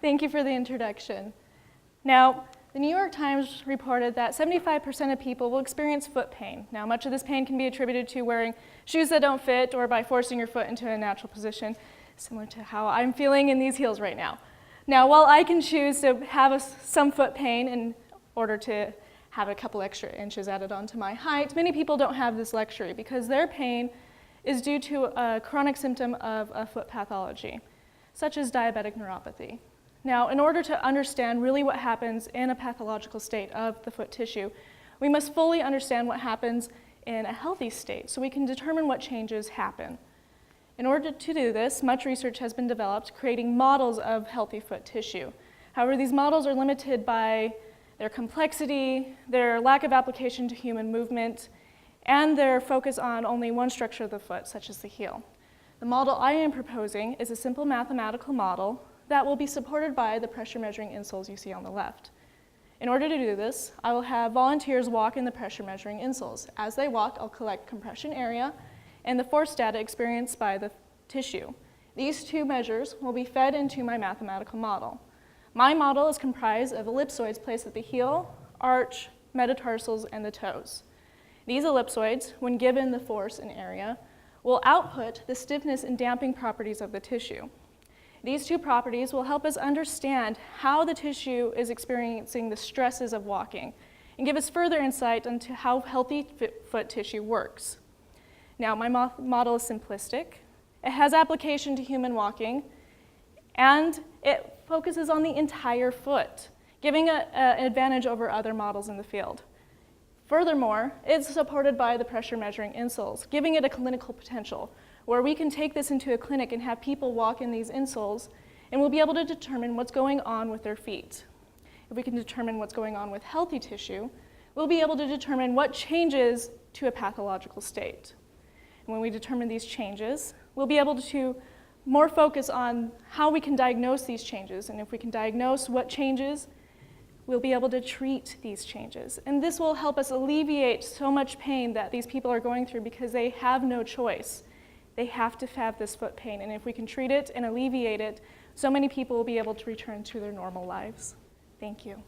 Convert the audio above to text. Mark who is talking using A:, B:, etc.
A: Thank you for the introduction. Now, the New York Times reported that 75% of people will experience foot pain. Now, much of this pain can be attributed to wearing shoes that don't fit or by forcing your foot into a natural position, similar to how I'm feeling in these heels right now. Now, while I can choose to have some foot pain in order to have a couple extra inches added onto my height, many people don't have this luxury because their pain is due to a chronic symptom of a foot pathology, such as diabetic neuropathy. Now, in order to understand really what happens in a pathological state of the foot tissue, we must fully understand what happens in a healthy state so we can determine what changes happen. In order to do this, much research has been developed creating models of healthy foot tissue. However, these models are limited by their complexity, their lack of application to human movement, and their focus on only one structure of the foot, such as the heel. The model I am proposing is a simple mathematical model that will be supported by the pressure measuring insoles you see on the left. In order to do this, I will have volunteers walk in the pressure measuring insoles. As they walk, I'll collect compression area and the force data experienced by the tissue. These two measures will be fed into my mathematical model. My model is comprised of ellipsoids placed at the heel, arch, metatarsals, and the toes. These ellipsoids, when given the force and area, will output the stiffness and damping properties of the tissue. These two properties will help us understand how the tissue is experiencing the stresses of walking and give us further insight into how healthy foot tissue works. Now, my model is simplistic. It has application to human walking, and it focuses on the entire foot, giving an advantage over other models in the field. Furthermore, it's supported by the pressure measuring insoles, giving it a clinical potential, where we can take this into a clinic and have people walk in these insoles, and we'll be able to determine what's going on with their feet. If we can determine what's going on with healthy tissue, we'll be able to determine what changes to a pathological state. And when we determine these changes, we'll be able to more focus on how we can diagnose these changes, and if we can diagnose what changes, we'll be able to treat these changes. And this will help us alleviate so much pain that these people are going through because they have no choice. They have to have this foot pain, and if we can treat it and alleviate it, so many people will be able to return to their normal lives. Thank you.